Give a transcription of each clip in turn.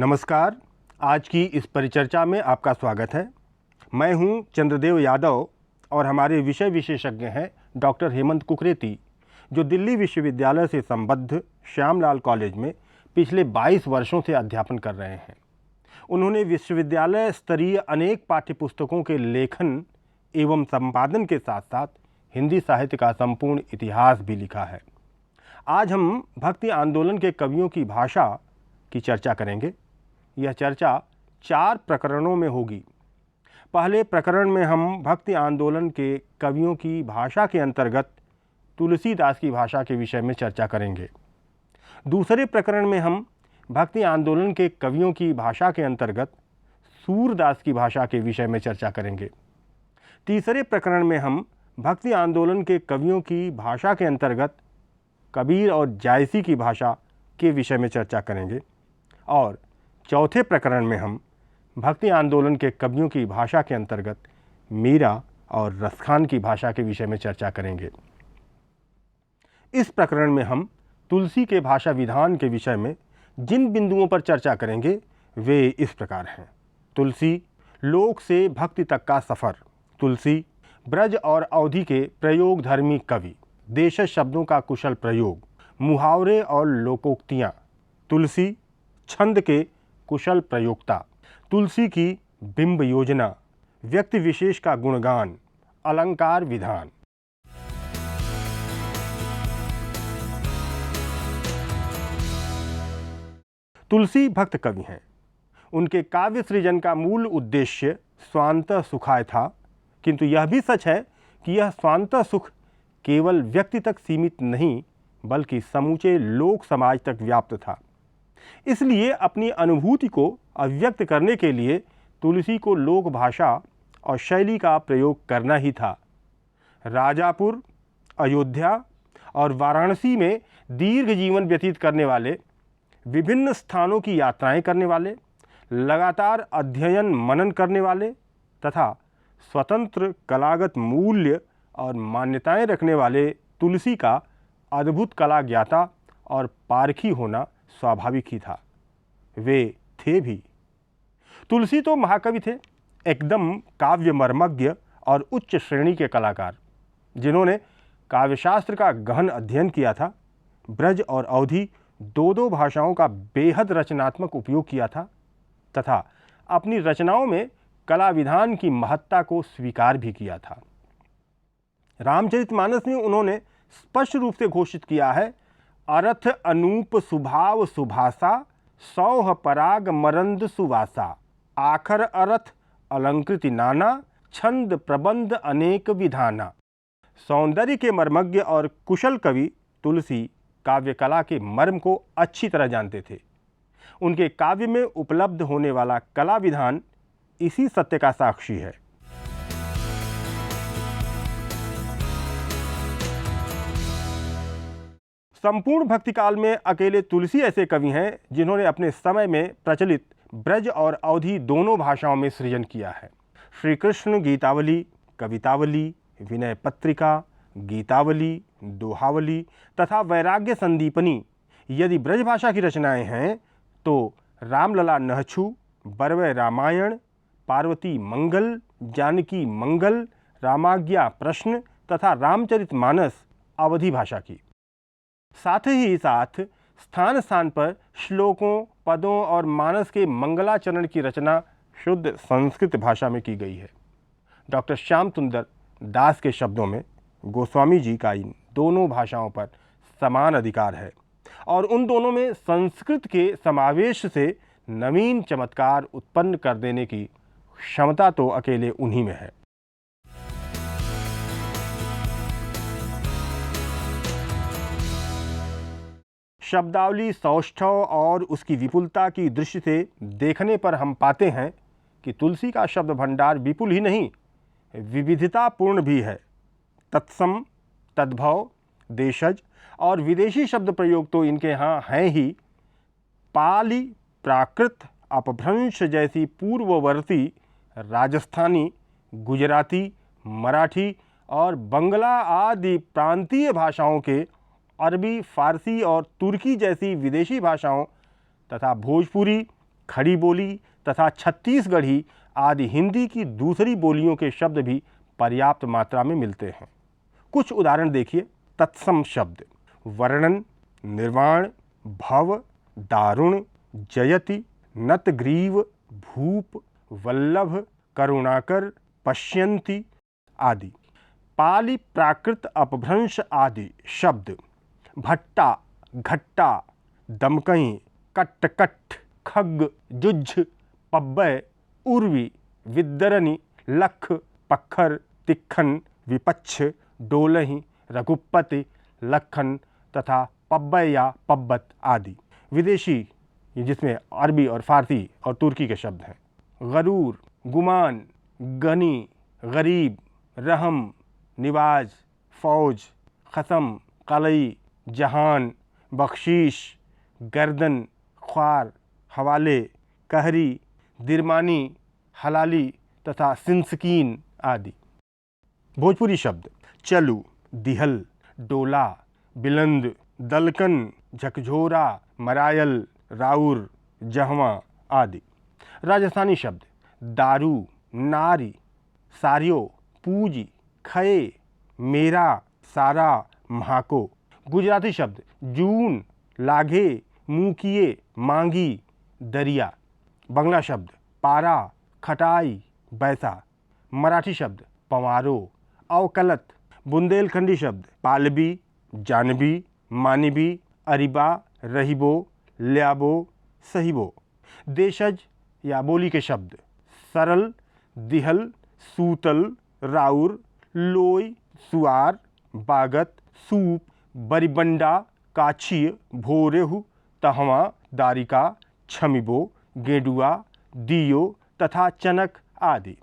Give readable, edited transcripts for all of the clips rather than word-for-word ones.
नमस्कार। आज की इस परिचर्चा में आपका स्वागत है। मैं हूं चंद्रदेव यादव और हमारे विषय विशेषज्ञ हैं डॉक्टर हेमंत कुकरेती, जो दिल्ली विश्वविद्यालय से संबद्ध श्यामलाल कॉलेज में पिछले 22 वर्षों से अध्यापन कर रहे हैं। उन्होंने विश्वविद्यालय स्तरीय अनेक पाठ्यपुस्तकों के लेखन एवं संपादन के साथ साथ हिंदी साहित्य का संपूर्ण इतिहास भी लिखा है। आज हम भक्ति आंदोलन के कवियों की भाषा की चर्चा करेंगे। यह चर्चा 4 प्रकरणों में होगी। पहले प्रकरण में हम भक्ति आंदोलन के कवियों की भाषा के अंतर्गत तुलसीदास की भाषा के विषय में चर्चा करेंगे। दूसरे प्रकरण में हम भक्ति आंदोलन के कवियों की भाषा के अंतर्गत सूरदास की भाषा के विषय में चर्चा करेंगे। तीसरे प्रकरण में हम भक्ति आंदोलन के कवियों की भाषा के अंतर्गत कबीर और जायसी की भाषा के विषय में चर्चा करेंगे। और चौथे प्रकरण में हम भक्ति आंदोलन के कवियों की भाषा के अंतर्गत मीरा और रसखान की भाषा के विषय में चर्चा करेंगे। इस प्रकरण में हम तुलसी के भाषा विधान के विषय में जिन बिंदुओं पर चर्चा करेंगे वे इस प्रकार हैं। तुलसी, लोक से भक्ति तक का सफ़र। तुलसी, ब्रज और अवधि के प्रयोग धर्मी कवि। देशज शब्दों का कुशल प्रयोग। मुहावरे और लोकोक्तियाँ। तुलसी, छंद के कुशल प्रयोक्ता। तुलसी की बिंब योजना। व्यक्ति विशेष का गुणगान। अलंकार विधान। तुलसी भक्त कवि हैं। उनके काव्य सृजन का मूल उद्देश्य स्वांत सुखाय था, किंतु यह भी सच है कि यह स्वांत सुख केवल व्यक्ति तक सीमित नहीं बल्कि समूचे लोक समाज तक व्याप्त था। इसलिए अपनी अनुभूति को अभिव्यक्त करने के लिए तुलसी को लोक भाषा और शैली का प्रयोग करना ही था। राजापुर, अयोध्या और वाराणसी में दीर्घ जीवन व्यतीत करने वाले, विभिन्न स्थानों की यात्राएं करने वाले, लगातार अध्ययन मनन करने वाले तथा स्वतंत्र कलागत मूल्य और मान्यताएं रखने वाले तुलसी का अद्भुत कला ज्ञाता और पारखी होना स्वाभाविक ही था। वे थे भी। तुलसी तो महाकवि थे, एकदम काव्य मर्मज्ञ और उच्च श्रेणी के कलाकार, जिन्होंने काव्यशास्त्र का गहन अध्ययन किया था। ब्रज और अवधि दो भाषाओं का बेहद रचनात्मक उपयोग किया था तथा अपनी रचनाओं में कला विधान की महत्ता को स्वीकार भी किया था। रामचरितमानस में उन्होंने स्पष्ट रूप से घोषित किया है, अरथ अनूप सुभाव सुभाषा, सौह पराग मरंद सुवासा, आखर अरथ अलंकृति नाना, छंद प्रबंध अनेक विधाना। सौंदर्य के मर्मज्ञ और कुशल कवि तुलसी काव्य कला के मर्म को अच्छी तरह जानते थे। उनके काव्य में उपलब्ध होने वाला कला विधान इसी सत्य का साक्षी है। संपूर्ण भक्तिकाल में अकेले तुलसी ऐसे कवि हैं जिन्होंने अपने समय में प्रचलित ब्रज और अवधि दोनों भाषाओं में सृजन किया है। श्री कृष्ण गीतावली, कवितावली, विनय पत्रिका, गीतावली, दोहावली तथा वैराग्य संदीपनी यदि ब्रज भाषा की रचनाएं हैं तो रामलला नहछु, बरवय रामायण, पार्वती मंगल, जानकी मंगल, रामाज्ञा प्रश्न तथा रामचरितमानस अवधि भाषा की। साथ ही साथ स्थान स्थान पर श्लोकों, पदों और मानस के मंगलाचरण की रचना शुद्ध संस्कृत भाषा में की गई है। डॉक्टर श्याम सुंदर दास के शब्दों में गोस्वामी जी का इन दोनों भाषाओं पर समान अधिकार है और उन दोनों में संस्कृत के समावेश से नवीन चमत्कार उत्पन्न कर देने की क्षमता तो अकेले उन्हीं में है। शब्दावली, सौष्ठव और उसकी विपुलता की दृष्टि से देखने पर हम पाते हैं कि तुलसी का शब्द भंडार विपुल ही नहीं, विविधतापूर्ण भी है। तत्सम, तद्भव, देशज और विदेशी शब्द प्रयोग तो इनके यहाँ हैं ही। पाली, प्राकृत, अपभ्रंश जैसी पूर्ववर्ती राजस्थानी, गुजराती, मराठी और बंगला आदि प्रांतीय भाषाओं के अरबी, फारसी और तुर्की जैसी विदेशी भाषाओं तथा भोजपुरी, खड़ी बोली तथा छत्तीसगढ़ी आदि हिंदी की दूसरी बोलियों के शब्द भी पर्याप्त मात्रा में मिलते हैं। कुछ उदाहरण देखिए। तत्सम शब्द वर्णन, निर्वाण, भव, दारुण, जयति, नतग्रीव, भूप, वल्लभ, करुणाकर, पश्यन्ति आदि। पाली प्राकृत अपभ्रंश आदि शब्द भट्टा, घट्टा, दमकई, कट्ट, खग, जुझ, पब्बय, उर्वी, विद्दरनी, लख, पक्खर, तिक्खन, विपच्छ, डोलही, रघुपति, लखन तथा पब्बय या पब्बत आदि। विदेशी जिसमें अरबी और फारसी और तुर्की के शब्द हैं। गरूर, गुमान, गनी, गरीब, रहम, निवाज, फौज, खसम, कलई, जहान, बख्शीश, गर्दन, ख्वार, हवाले, कहरी, दिरमानी, हलाली तथा सिंसकीन आदि। भोजपुरी शब्द चलू, दिहल, डोला, बिलंद, दलकन, झकझोरा, मरायल, राउर, जहवा आदि। राजस्थानी शब्द दारू, नारी, सारियो, पूजी, खये, मेरा, सारा, म्हाको। गुजराती शब्द जून, लाघे, मूकिए, मांगी, दरिया। बंगला शब्द पारा, खटाई, बैसा। मराठी शब्द पवारो, अवकलत। बुंदेलखंडी शब्द पालबी, जानबी, मानिबी, अरिबा, रहिबो, ल्याबो, सहिबो। देशज या बोली के शब्द सरल, दिहल, सूतल, राउर, लोई, सुआर, बागत, सूप, बरिबंडा, काछिय, भोरेहु, तहवा, दारिका, छमिबो, गेडुआ, दियो तथा चनक आदि।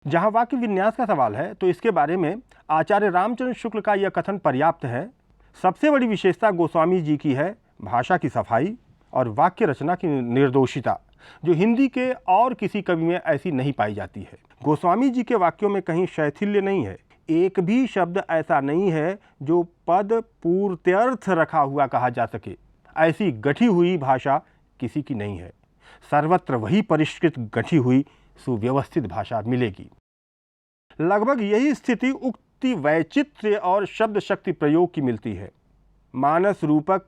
जहाँ वाक्य विन्यास का सवाल है तो इसके बारे में आचार्य रामचंद्र शुक्ल का यह कथन पर्याप्त है। सबसे बड़ी विशेषता गोस्वामी जी की है भाषा की सफाई और वाक्य रचना की निर्दोषिता, जो हिंदी के और किसी कवि में ऐसी नहीं पाई जाती है। गोस्वामी जी के वाक्यों में कहीं शैथिल्य नहीं है। एक भी शब्द ऐसा नहीं है जो पद पूर्त्यर्थ रखा हुआ कहा जा सके। ऐसी गठी हुई भाषा किसी की नहीं है। सर्वत्र वही परिष्कृत गठी हुई सुव्यवस्थित भाषा मिलेगी। लगभग यही स्थिति उक्ति वैचित्र्य और शब्द शक्ति प्रयोग की मिलती है। मानस रूपक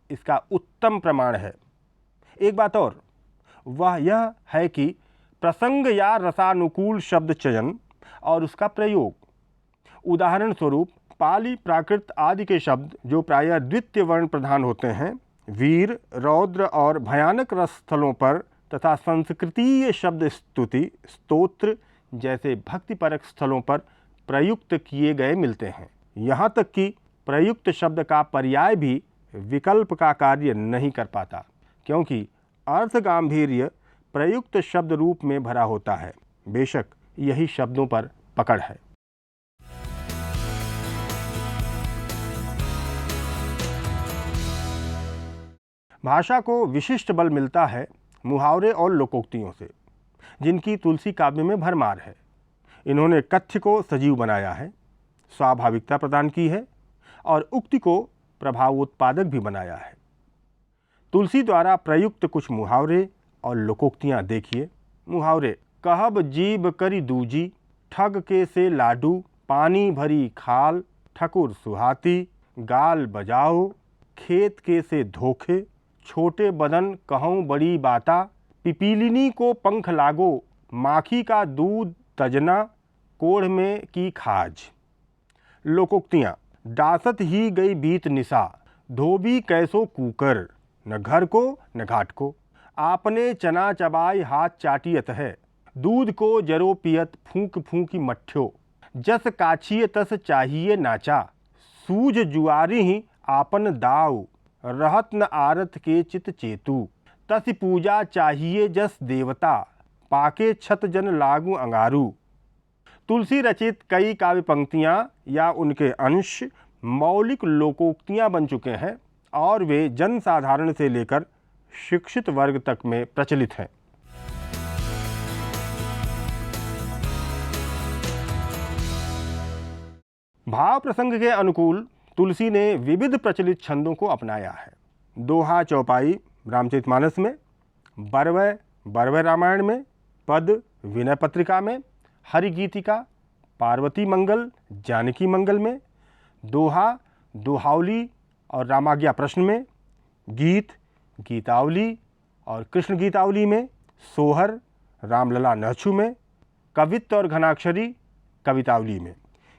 इसका उत्तम प्रमाण है। एक बात और, वह यह है कि प्रसंग या रसानुकूल शब्द चयन और उसका प्रयोग। उदाहरण स्वरूप पाली प्राकृत आदि के शब्द जो प्रायः द्वितीय वर्ण प्रधान होते हैं, वीर, रौद्र और भयानक रस स्थलों पर तथा संस्कृतीय शब्द स्तुति, स्तोत्र जैसे भक्तिपरक स्थलों पर प्रयुक्त किए गए मिलते हैं। यहाँ तक कि प्रयुक्त शब्द का पर्याय भी विकल्प का कार्य नहीं कर पाता, क्योंकि अर्थ गांभीर्य प्रयुक्त शब्द रूप में भरा होता है। बेशक यही शब्दों पर पकड़ है। भाषा को विशिष्ट बल मिलता है मुहावरे और लोकोक्तियों से, जिनकी तुलसी काव्य में भरमार है। इन्होंने कथ्य को सजीव बनाया है, स्वाभाविकता प्रदान की है और उक्ति को प्रभावोत्पादक भी बनाया है। तुलसी द्वारा प्रयुक्त कुछ मुहावरे और लोकोक्तियाँ देखिए। मुहावरे: कहब जीब करी दूजी, ठग के से लाडू, पानी भरी खाल, ठकुर सुहाती, गाल बजाओ, खेत के से धोखे, छोटे बदन कहूँ बड़ी बाता, पिपीलिनी को पंख लागो, माखी का दूध तजना, कोढ़ में की खाज। लोकोक्तियाँ: डासत ही गई बीत निशा, धोबी कैसो कूकर, न घर को न घाट को, आपने चना चबाई हाथ चाटियत है, दूध को जरो पियत फूंक फूंकी मठ्ठो, जस काछिए तस चाहिए नाचा, सूझ जुआरी ही आपन दाव, रहत न आरत के चित चेतु, तस पूजा चाहिए जस देवता, पाके छत जन लागू अंगारू। तुलसी रचित कई काव्य पंक्तियाँ या उनके अंश मौलिक लोकोक्तियाँ बन चुके हैं और वे जनसाधारण से लेकर शिक्षित वर्ग तक में प्रचलित हैं। भाव प्रसंग के अनुकूल तुलसी ने विविध प्रचलित छंदों को अपनाया है। दोहा चौपाई रामचरितमानस में, बरवय बरवय रामायण में, पद विनय पत्रिका में, हरिगीतिका पार्वती मंगल जानकी मंगल में, दोहा दोहावली और रामाज्ञा प्रश्न में, गीत गीतावली और कृष्ण गीतावली में, सोहर रामलला नहछु में, कवित्त और घनाक्षरी कवितावली में।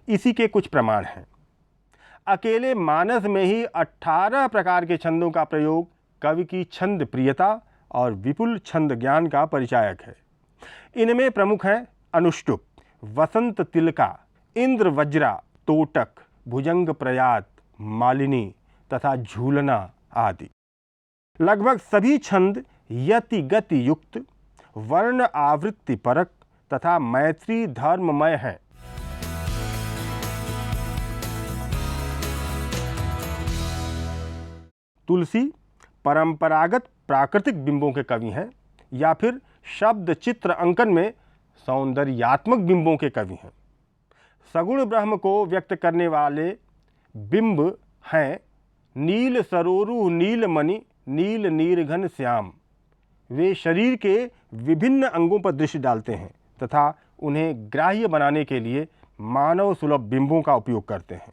इसी के कुछ प्रमाण हैं। अकेले मानस में ही 18 प्रकार के छंदों का प्रयोग कवि की छंद प्रियता और विपुल छंद ज्ञान का परिचायक है। इनमें प्रमुख हैं अनुष्टुप, वसंत तिलका, इंद्र वज्रा, तोटक, भुजंग प्रयात, मालिनी तथा झूलना आदि। लगभग सभी छंद यति गति युक्त, वर्ण आवृत्ति परक तथा मैत्री धर्ममय हैं। तुलसी परंपरागत प्राकृतिक बिंबों के कवि हैं या फिर शब्द चित्र अंकन में सौंदर्यात्मक बिंबों के कवि हैं। सगुण ब्रह्म को व्यक्त करने वाले बिंब हैं नील सरोरु नीलमणि नील नीरघन श्याम। वे शरीर के विभिन्न अंगों पर दृष्टि डालते हैं तथा उन्हें ग्राह्य बनाने के लिए मानव सुलभ बिंबों का उपयोग करते हैं।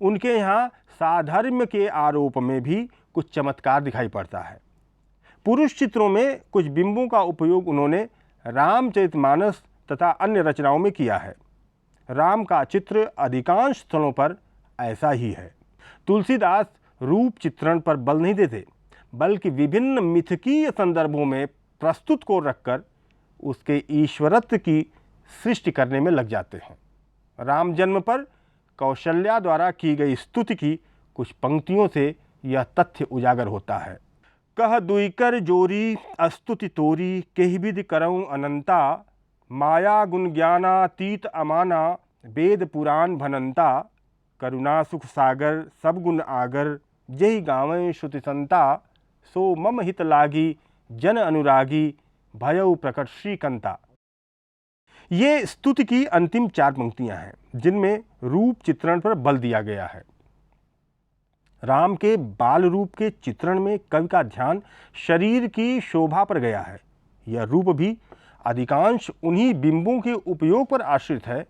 उनके यहाँ साधर्म्य के आरोप में भी कुछ चमत्कार दिखाई पड़ता है। पुरुष चित्रों में कुछ बिंबों का उपयोग उन्होंने रामचरितमानस तथा अन्य रचनाओं में किया है। राम का चित्र अधिकांश स्थलों पर ऐसा ही है। तुलसीदास रूप चित्रण पर बल नहीं देते, बल्कि विभिन्न मिथकीय संदर्भों में प्रस्तुत को रखकर उसके ईश्वरत्व की सृष्टि करने में लग जाते हैं। राम जन्म पर कौशल्या द्वारा की गई स्तुति की कुछ पंक्तियों से यह तथ्य उजागर होता है। कह दुईकर जोरी अस्तुति तोरी केहिविधि करऊं अनंता, माया गुण ज्ञानातीत अमाना वेद पुराण भनंता, करुणा सुख सागर सब गुण आगर जहि गावें श्रुति संता, सो मम हित लागी जन अनुरागी भयउ प्रकट श्रीकंता। ये स्तुति की अंतिम 4 पंक्तियां हैं जिनमें रूप चित्रण पर बल दिया गया है। राम के बाल रूप के चित्रण में कवि का ध्यान शरीर की शोभा पर गया है। यह रूप भी अधिकांश उन्हीं बिंबों के उपयोग पर आश्रित है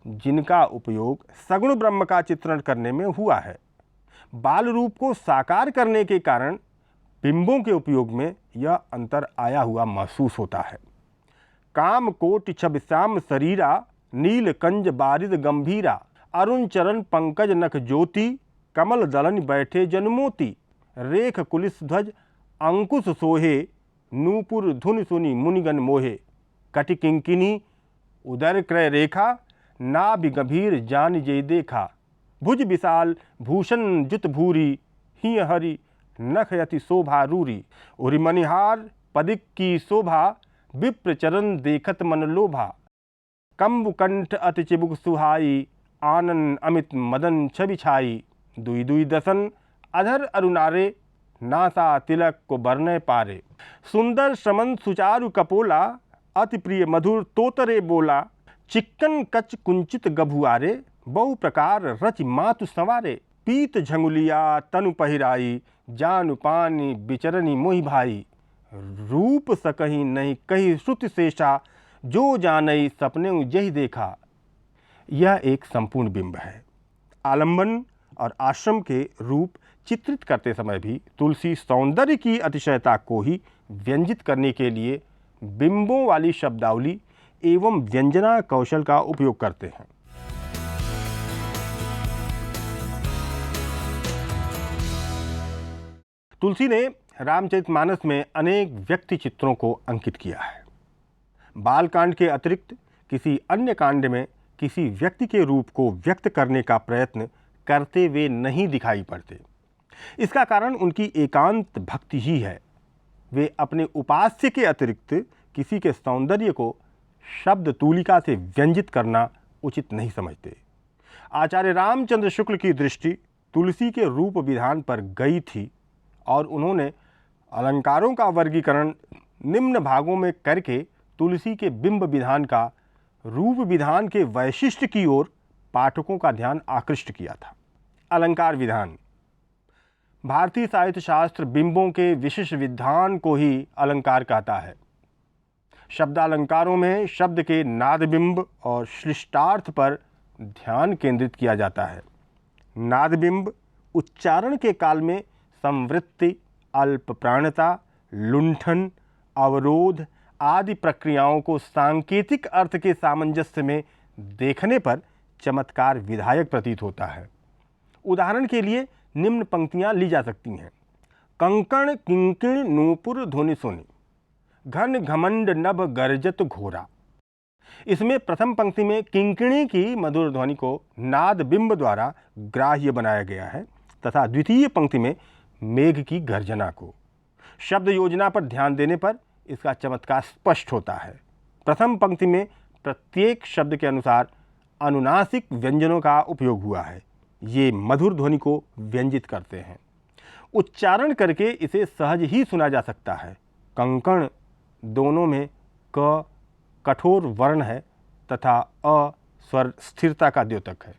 जिनका उपयोग सगुण ब्रह्म का चित्रण करने में हुआ है। बाल रूप को साकार करने के कारण बिंबों के उपयोग में यह अंतर आया हुआ महसूस होता है। काम कोटि छब श्याम शरीरा नील कंज बारिद गंभीरा, अरुण चरण पंकज नख ज्योति, कमल दलन बैठे जनमोती, रेख कुलिस ध्वज अंकुश सोहे, नूपुर धुन सुनी मुनिगन मोहे, कटि किंकिनी उदर क्रय रेखा, नाभि गंभीर जान जय देखा, भुज विशाल भूषण जुत भूरी, हिय हरि नख यति शोभा रूरी, उरि मणिहार पदिक की शोभा, विप्र चरण देखत मन लोभा, कंबु कंठ अति चिबुक सुहाई, आनंद अमित मदन छवि छाई, दुई दुई दसन अधर अरुणारे, नासा तिलक को बरने पारे, सुंदर श्रमन सुचारु कपोला, अति प्रिय मधुर तोतरे बोला, चिक्कन कच कुंचित गभुआरे, बहु प्रकार रच मातु संवारे, पीत झंगुलिया तनु पहिराई, जानु पानी बिचरनी मोहि भाई, रूप सकही नहीं कही श्रुति शेषा, जो जानई सपने जही देखा। यह एक संपूर्ण बिंब है। आलंबन और आश्रम के रूप चित्रित करते समय भी तुलसी सौंदर्य की अतिशयता को ही व्यंजित करने के लिए बिंबों वाली शब्दावली एवं व्यंजना कौशल का उपयोग करते हैं। तुलसी ने रामचरितमानस में अनेक व्यक्ति चित्रों को अंकित किया है। बालकांड के अतिरिक्त किसी अन्य कांड में किसी व्यक्ति के रूप को व्यक्त करने का प्रयत्न करते वे नहीं दिखाई पड़ते। इसका कारण उनकी एकांत भक्ति ही है। वे अपने उपास्य के अतिरिक्त किसी के सौंदर्य को शब्द तूलिका से व्यंजित करना उचित नहीं समझते। आचार्य रामचंद्र शुक्ल की दृष्टि तुलसी के रूप विधान पर गई थी और उन्होंने अलंकारों का वर्गीकरण निम्न भागों में करके तुलसी के बिंब विधान का रूप विधान के वैशिष्ट्य की ओर पाठकों का ध्यान आकृष्ट किया था। अलंकार विधान। भारतीय साहित्य शास्त्र बिंबों के विशिष्ट विधान को ही अलंकार कहता है। शब्दालंकारों में शब्द के नादबिंब और श्लिष्टार्थ पर ध्यान केंद्रित किया जाता है। नादबिंब उच्चारण के काल में संवृत्ति, अल्प प्राणता, लुंठन, अवरोध आदि प्रक्रियाओं को सांकेतिक अर्थ के सामंजस्य में देखने पर चमत्कार विधायक प्रतीत होता है। उदाहरण के लिए निम्न पंक्तियां ली जा सकती हैं। कंकण किंकिण नूपुर ध्वनि सुनि, घन घमंड नभ गर्जत घोरा। इसमें प्रथम पंक्ति में किंकिणी की मधुर ध्वनि को नाद बिंब द्वारा ग्राह्य बनाया गया है तथा द्वितीय पंक्ति में मेघ की गर्जना को। शब्द योजना पर ध्यान देने पर इसका चमत्कार स्पष्ट होता है। प्रथम पंक्ति में प्रत्येक शब्द के अनुसार अनुनासिक व्यंजनों का उपयोग हुआ है। ये मधुर ध्वनि को व्यंजित करते हैं। उच्चारण करके इसे सहज ही सुना जा सकता है। कंकण दोनों में क कठोर वर्ण है तथा अ स्वर स्थिरता का द्योतक है,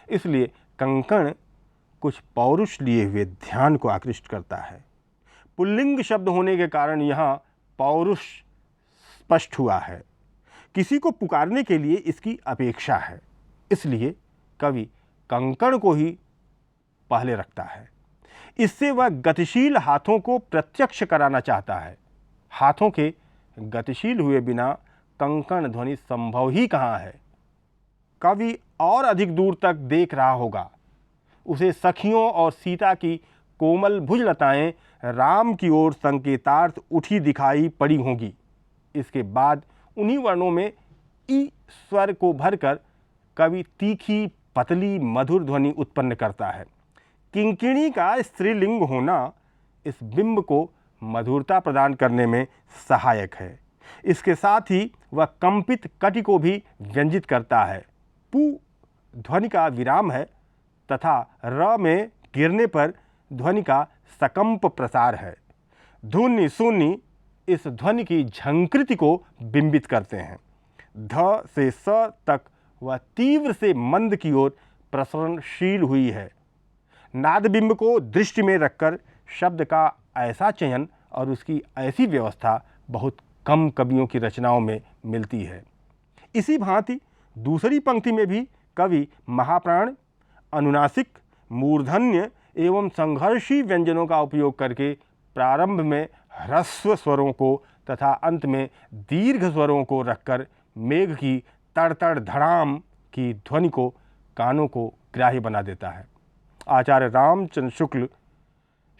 इसलिए कंकण कुछ पौरुष लिए हुए ध्यान को आकृष्ट करता है। पुल्लिंग शब्द होने के कारण यहाँ पौरुष स्पष्ट हुआ है। किसी को पुकारने के लिए इसकी अपेक्षा है, इसलिए कवि कंकण को ही पहले रखता है। इससे वह गतिशील हाथों को प्रत्यक्ष कराना चाहता है। हाथों के गतिशील हुए बिना कंकण ध्वनि संभव ही कहाँ है। कवि और अधिक दूर तक देख रहा होगा। उसे सखियों और सीता की कोमल भुजलताएं राम की ओर संकेतार्थ उठी दिखाई पड़ी होंगी। इसके बाद उन्हीं वर्णों में ई स्वर को भरकर कवि तीखी पतली मधुर ध्वनि उत्पन्न करता है। किंकिणी का स्त्रीलिंग होना इस बिंब को मधुरता प्रदान करने में सहायक है। इसके साथ ही वह कंपित कटि को भी व्यंजित करता है। पू ध्वनि का विराम है तथा र में गिरने पर ध्वनि का सकंप प्रसार है। धुनि सुनि इस ध्वनि की झंकृति को बिंबित करते हैं। ध से स तक वह तीव्र से मंद की ओर प्रसरणशील हुई है। नादबिंब को दृष्टि में रखकर शब्द का ऐसा चयन और उसकी ऐसी व्यवस्था बहुत कम कवियों की रचनाओं में मिलती है। इसी भांति दूसरी पंक्ति में भी कवि महाप्राण, अनुनासिक, मूर्धन्य एवं संघर्षी व्यंजनों का उपयोग करके प्रारंभ में ह्रस्व स्वरों को तथा अंत में दीर्घ स्वरों को रखकर मेघ की तड़तड़ धड़ाम की ध्वनि को कानों को ग्राह्य बना देता है। आचार्य रामचंद्र शुक्ल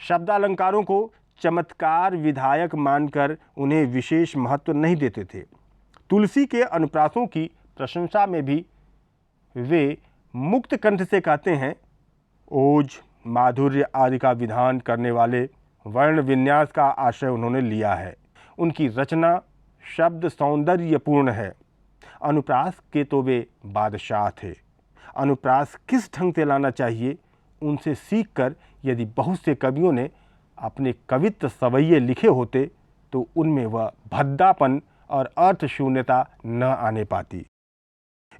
शब्दालंकारों को चमत्कार विधायक मानकर उन्हें विशेष महत्व नहीं देते थे। तुलसी के अनुप्रासों की प्रशंसा में भी वे मुक्त कंठ से कहते हैं, ओज माधुर्य आदि का विधान करने वाले वर्ण विन्यास का आश्रय उन्होंने लिया है। उनकी रचना शब्द सौंदर्यपूर्ण है। अनुप्रास के तो वे बादशाह थे। अनुप्रास किस ढंग से लाना चाहिए उनसे सीखकर यदि बहुत से कवियों ने अपने कवित्व सवैये लिखे होते तो उनमें वह भद्दापन और अर्थशून्यता न आने पाती।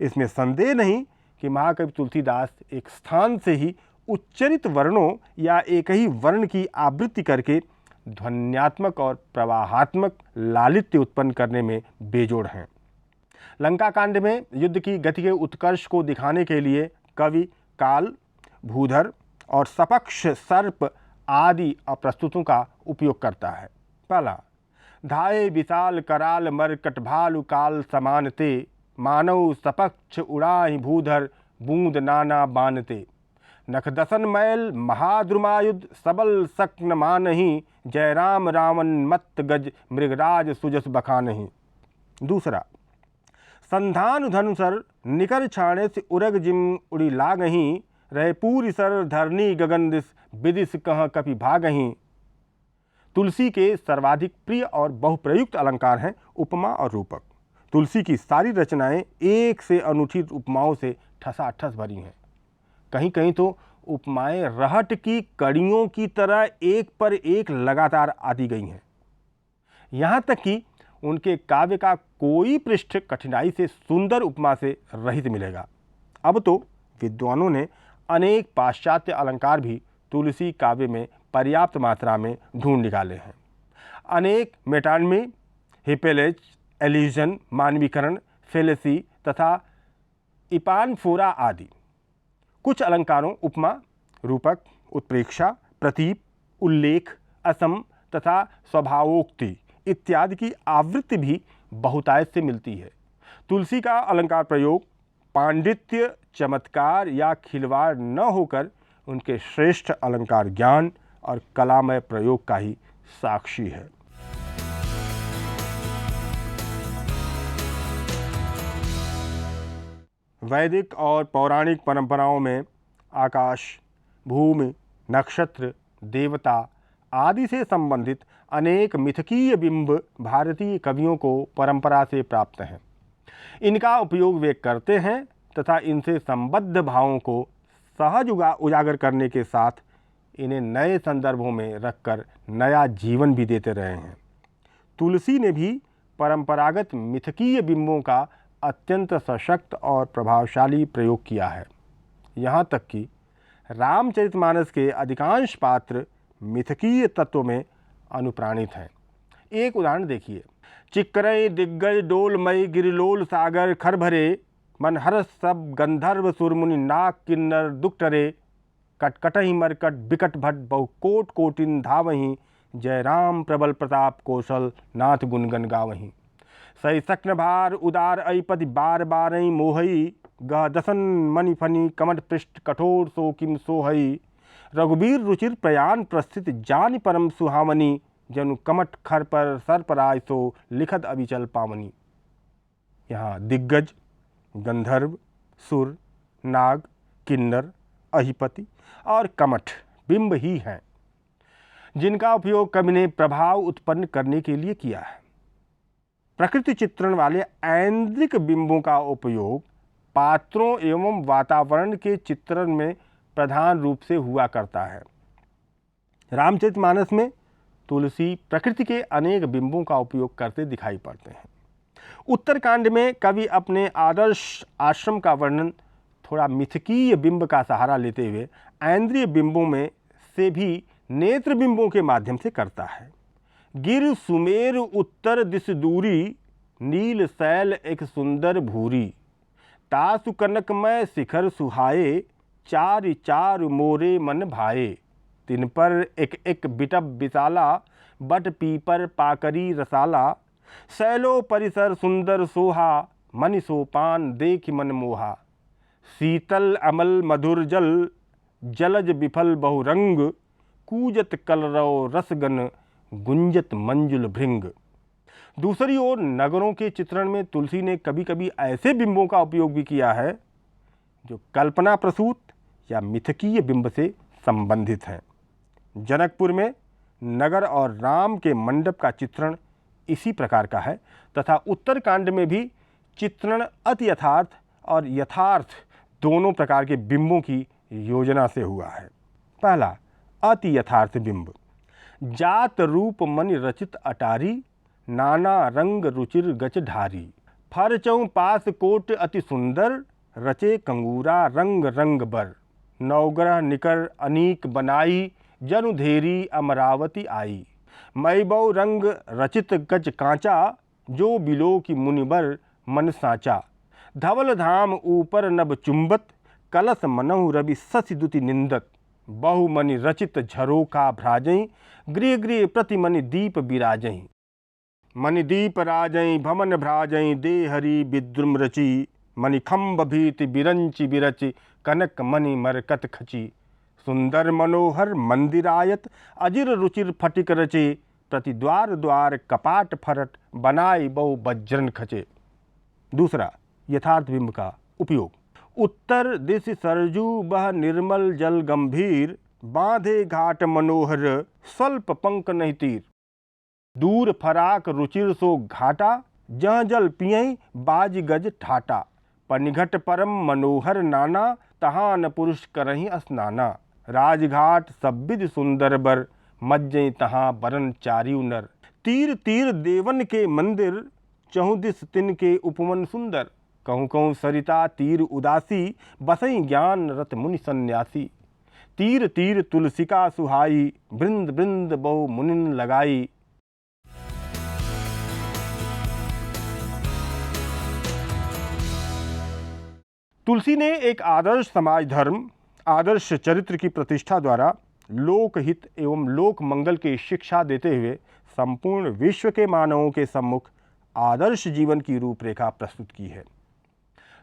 इसमें संदेह नहीं कि महाकवि तुलसीदास एक स्थान से ही उच्चरित वर्णों या एक ही वर्ण की आवृत्ति करके ध्वन्यात्मक और प्रवाहात्मक लालित्य उत्पन्न करने में बेजोड़ हैं। लंका कांड में युद्ध की गति के उत्कर्ष को दिखाने के लिए कवि काल, भूधर और सपक्ष सर्प आदि अप्रस्तुतों का उपयोग करता है। पहला, धाये विशाल कराल मरकट भालु काल समानते, मानव सपक्ष उड़ाहि भूधर बूंद नाना बानते, नखदसन मैल महाद्रुमायुध सबल सक्न मानहि, जय राम रावण मत्त गज मृगराज सुजस बखानहि। दूसरा, संधान धनुसर निकर छाणे से उरग जिम उड़ी लागहि, रहे पूरी सर धरनी गगन दिस विदिश कह कपि भागहि। तुलसी के सर्वाधिक प्रिय और बहुप्रयुक्त अलंकार हैं उपमा और रूपक। तुलसी की सारी रचनाएं एक से अनूठी उपमाओं से ठसाठस भरी हैं। कहीं कहीं तो उपमाएं रहट की कड़ियों की तरह एक पर एक लगातार आती गई हैं। यहाँ तक कि उनके काव्य का कोई पृष्ठ कठिनाई से सुंदर उपमा से रहित मिलेगा। अब तो विद्वानों ने अनेक पाश्चात्य अलंकार भी तुलसी काव्य में पर्याप्त मात्रा में ढूंढ निकाले हैं। अनेक मेटानमी, हिपेलेज, एल्यूजन, मानवीकरण, फेलेसी तथा इपानफोरा आदि। कुछ अलंकारों उपमा, रूपक, उत्प्रेक्षा, प्रतीप, उल्लेख, असम तथा स्वभावोक्ति इत्यादि की आवृत्ति भी बहुतायत से मिलती है। तुलसी का अलंकार प्रयोग पांडित्य, चमत्कार या खिलवाड़ न होकर उनके श्रेष्ठ अलंकार ज्ञान और कलामय प्रयोग का ही साक्षी है। वैदिक और पौराणिक परंपराओं में आकाश, भूमि, नक्षत्र, देवता आदि से संबंधित अनेक मिथकीय बिंब भारतीय कवियों को परंपरा से प्राप्त हैं। इनका उपयोग वे करते हैं तथा इनसे संबद्ध भावों को सहज उजागर करने के साथ इन्हें नए संदर्भों में रखकर नया जीवन भी देते रहे हैं। तुलसी ने भी परंपरागत मिथकीय बिंबों का अत्यंत सशक्त और प्रभावशाली प्रयोग किया है। यहाँ तक कि रामचरितमानस के अधिकांश पात्र मिथकीय तत्व में अनुप्राणित हैं। एक उदाहरण देखिए। चिक्करई दिग्गज डोलमय गिरिलोल सागर खर भरे, मन हर सब गंधर्व सुरमुनि नाग किन्नर दुक्टरे, कटकटहि मरकट बिकट भट बहु कोट कोटिन धावहीं, जय राम प्रबल प्रताप कौशल नाथ गुणगन गावहीं। सही सक्न भार उदार अयपति बार बारई मोहई, गह दसन मणि फनी कमट पृष्ठ कठोर सो किम सोहई, रघुबीर रुचिर प्रयाण प्रस्थित जानि परम सुहावनी, जनु कमट खर पर सर पराय सो लिखत अविचल पावनी। यहाँ दिग्गज, गंधर्व, सुर, नाग, किन्नर, अहिपति और कमठ बिंब ही हैं, जिनका उपयोग कवि ने प्रभाव उत्पन्न करने के लिए किया है। प्रकृति चित्रण वाले ऐन्द्रिक बिंबों का उपयोग पात्रों एवं वातावरण के चित्रण में प्रधान रूप से हुआ करता है। रामचरितमानस में तुलसी प्रकृति के अनेक बिंबों का उपयोग करते दिखाई पड़ते हैं। उत्तरकांड में कवि अपने आदर्श आश्रम का वर्णन थोड़ा मिथकीय बिंब का सहारा लेते हुए ऐन्द्रिय बिंबों में से भी नेत्र बिंबों के माध्यम से करता है। गिर सुमेर उत्तर दिस दूरी, नील शैल एक सुंदर भूरी, तासु कनकमय शिखर सुहाए, चारि चार मोरे मन भाए, तिन पर एक एक बिटप विशाला, बट पीपर पाकरी रसाला, शैलो परिसर सुंदर सोहा, मनि सोपान देख मन मोहा, शीतल अमल मधुर जल, जलज विफल बहुरंग, कूजत कलरव रसगन, गुंजत मंजुल भृंग। दूसरी ओर नगरों के चित्रण में तुलसी ने कभी कभी ऐसे बिंबों का उपयोग भी किया है जो कल्पना प्रसूत या मिथकीय बिंब से संबंधित हैं। जनकपुर में नगर और राम के मंडप का चित्रण इसी प्रकार का है तथा उत्तरकांड में भी चित्रण अति यथार्थ और यथार्थ दोनों प्रकार के बिंबों की योजना से हुआ है। पहला, अति यथार्थ बिंब। जात रूप मनि रचित अटारी, नाना रंग रुचिर गच ढारी, फरचौं पास कोट अति सुंदर, रचे कंगूरा रंग रंग बर, नवग्रह निकर अनीक बनाई, जनु धेरी अमरावती आई, मैबौ रंग रचित गज कांचा, जो बिलो की मुनिबर मन साचा, धवल धाम ऊपर नभ चुंबत, कलश मनहु रवि शशि दुति निंदत, बहुमनि रचित झरोखा भ्राजई, गृह गृह प्रतिमनि दीप बिराजई, मणि दीप राजई भवन भ्राजई, दे हरि विद्रुम रची, मणि खम्ब भीति बिरंचि बिरचि, कनक मणि मरकत खची, सुंदर मनोहर मंदिरायत, अजिर रुचिर फटिक रचे, प्रति द्वार द्वार कपाट फरट, बनाई बहु वज्रन खचे। दूसरा, यथार्थ बिंब का उपयोग। उत्तर दिश सरजू बह निर्मल जल गंभीर, बांधे घाट मनोहर स्वल्प पंक नहीं तीर, दूर फराक रुचिर सो घाटा, जह जल पियई बाज गज ठाटा, पनिघट परम मनोहर नाना, तहाँ न पुरुष करहीं स्नाना, राजघाट सब्बिद सुंदर बर, मज्जई तहाँ बरन चारियु नर, तीर तीर देवन के मंदिर, चहुदिस तिन के उपवन सुंदर, कहूँ कहूँ सरिता तीर उदासी, बसई ज्ञान रत मुनि सन्यासी, तीर तीर तुलसिका सुहाई, बृंद बृंद बहु मुनिन लगाई। तुलसी ने एक आदर्श समाज धर्म, आदर्श चरित्र की प्रतिष्ठा द्वारा लोकहित एवं लोक मंगल की शिक्षा देते हुए संपूर्ण विश्व के मानवों के सम्मुख आदर्श जीवन की रूपरेखा प्रस्तुत की है।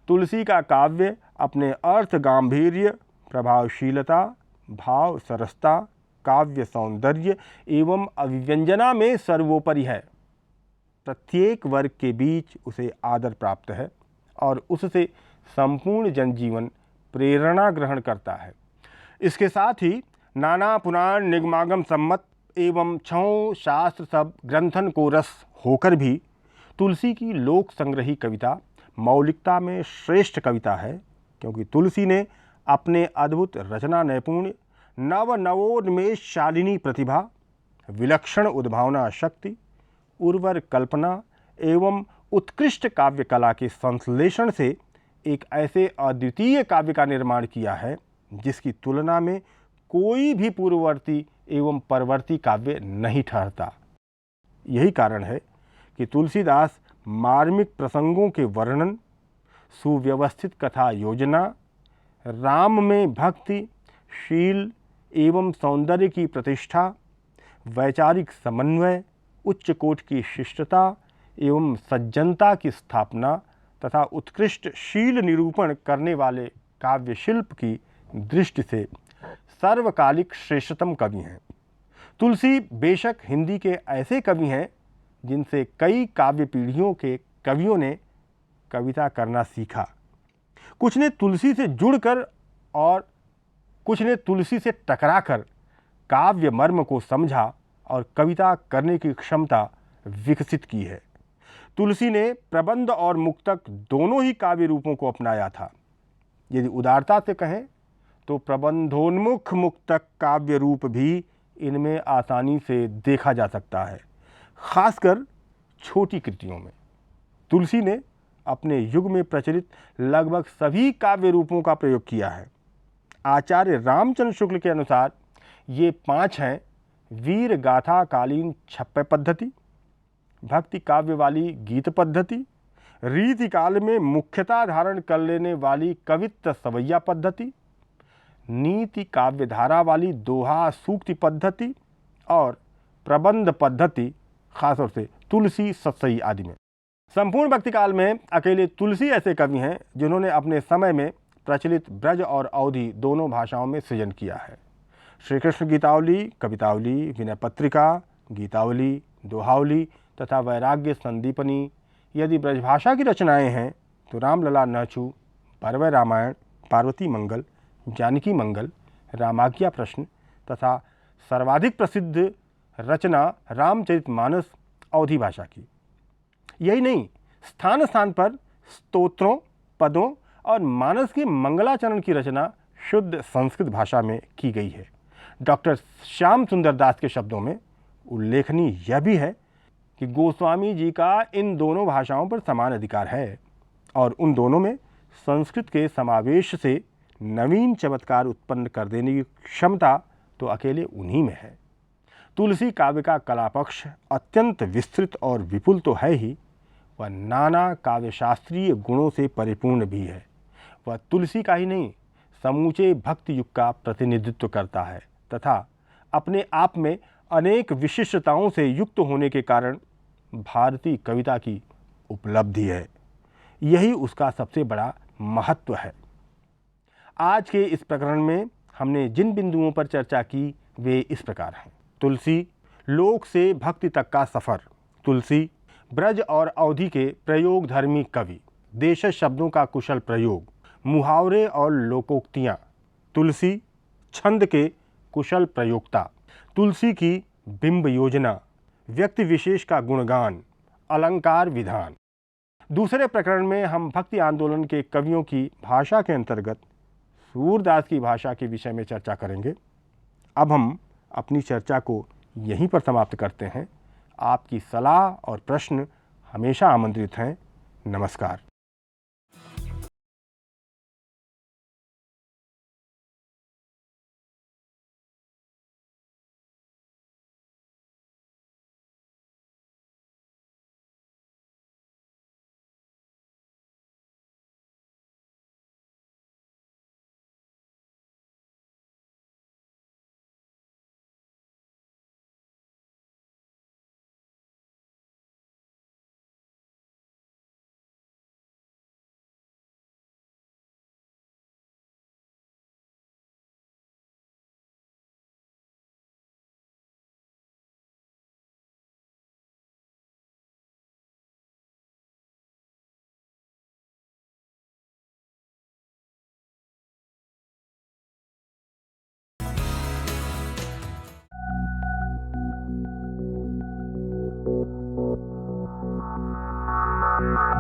तुलसी का काव्य अपने अर्थ गांधीर्य, प्रभावशीलता, भाव सरसता, काव्य सौंदर्य एवं अभिव्यंजना में सर्वोपरि है। प्रत्येक वर्ग के बीच उसे आदर प्राप्त है और उससे संपूर्ण जनजीवन प्रेरणा ग्रहण करता है। इसके साथ ही नाना पुराण निगमागम सम्मत एवं छौ शास्त्र सब ग्रंथन को रस होकर भी तुलसी की लोक संग्रही कविता मौलिकता में श्रेष्ठ कविता है, क्योंकि तुलसी ने अपने अद्भुत रचना नैपुण्य, नवोन्मेष शालिनी प्रतिभा, विलक्षण उद्भावना शक्ति, उर्वर कल्पना एवं उत्कृष्ट काव्य कला के संश्लेषण से एक ऐसे अद्वितीय काव्य का निर्माण किया है जिसकी तुलना में कोई भी पूर्ववर्ती एवं परवर्ती काव्य नहीं ठहरता। यही कारण है कि तुलसीदास मार्मिक प्रसंगों के वर्णन, सुव्यवस्थित कथा योजना, राम में भक्ति, शील एवं सौंदर्य की प्रतिष्ठा, वैचारिक समन्वय, उच्च कोटि की शिष्टता एवं सज्जनता की स्थापना तथा उत्कृष्ट शील निरूपण करने वाले काव्य शिल्प की दृष्टि से सर्वकालिक श्रेष्ठतम कवि हैं। तुलसी बेशक हिंदी के ऐसे कवि हैं जिनसे कई काव्य पीढ़ियों के कवियों ने कविता करना सीखा। कुछ ने तुलसी से जुड़कर और कुछ ने तुलसी से टकराकर काव्य मर्म को समझा और कविता करने की क्षमता विकसित की है। तुलसी ने प्रबंध और मुक्तक दोनों ही काव्य रूपों को अपनाया था। यदि उदारता से कहें तो प्रबंधोन्मुख मुक्तक काव्य रूप भी इनमें आसानी से देखा जा सकता है, खासकर छोटी कृतियों में। तुलसी ने अपने युग में प्रचलित लगभग सभी काव्य रूपों का प्रयोग किया है। आचार्य रामचंद्र शुक्ल के अनुसार ये 5 हैं: वीर गाथा कालीन छप्पय पद्धति, भक्ति काव्य वाली गीत पद्धति, रीति काल में मुख्यता धारण कर लेने वाली कवित्त सवैया पद्धति, नीति काव्य धारा वाली दोहा सूक्ति पद्धति और प्रबंध पद्धति, खासतौर से तुलसी सतसई आदि में। संपूर्ण भक्ति काल में अकेले तुलसी ऐसे कवि हैं जिन्होंने अपने समय में प्रचलित ब्रज और अवधी दोनों भाषाओं में सृजन किया है। श्री कृष्ण गीतावली, कवितावली, विनय पत्रिका, गीतावली, दोहावली तथा वैराग्य संदीपनी यदि ब्रजभाषा की रचनाएं हैं तो रामलला नहचू, परवय रामायण, पार्वती मंगल, जानकी मंगल, रामाज्ञा प्रश्न तथा सर्वाधिक प्रसिद्ध रचना रामचरितमानस अवधी भाषा की। यही नहीं, स्थान स्थान पर स्तोत्रों, पदों और मानस के मंगलाचरण की रचना शुद्ध संस्कृत भाषा में की गई है। डॉक्टर श्याम सुंदर दास के शब्दों में उल्लेखनीय यह भी है कि गोस्वामी जी का इन दोनों भाषाओं पर समान अधिकार है और उन दोनों में संस्कृत के समावेश से नवीन चमत्कार उत्पन्न कर देने की क्षमता तो अकेले उन्हीं में है। तुलसी काव्य का कलापक्ष अत्यंत विस्तृत और विपुल तो है ही, वह नाना काव्यशास्त्रीय गुणों से परिपूर्ण भी है। वह तुलसी का ही नहीं, समूचे भक्ति युग का प्रतिनिधित्व करता है तथा अपने आप में अनेक विशिष्टताओं से युक्त होने के कारण भारतीय कविता की उपलब्धि है। यही उसका सबसे बड़ा महत्व है। आज के इस प्रकरण में हमने जिन बिंदुओं पर चर्चा की वे इस प्रकार हैं: तुलसी, लोक से भक्ति तक का सफ़र; तुलसी, ब्रज और अवधि के प्रयोग धर्मी कवि; देशज शब्दों का कुशल प्रयोग; मुहावरे और लोकोक्तियाँ; तुलसी, छंद के कुशल प्रयोक्ता; तुलसी की बिंब योजना; व्यक्ति विशेष का गुणगान; अलंकार विधान। दूसरे प्रकरण में हम भक्ति आंदोलन के कवियों की भाषा के अंतर्गत सूरदास की भाषा के विषय में चर्चा करेंगे। अब हम अपनी चर्चा को यहीं पर समाप्त करते हैं। आपकी सलाह और प्रश्न हमेशा आमंत्रित हैं। नमस्कार। है।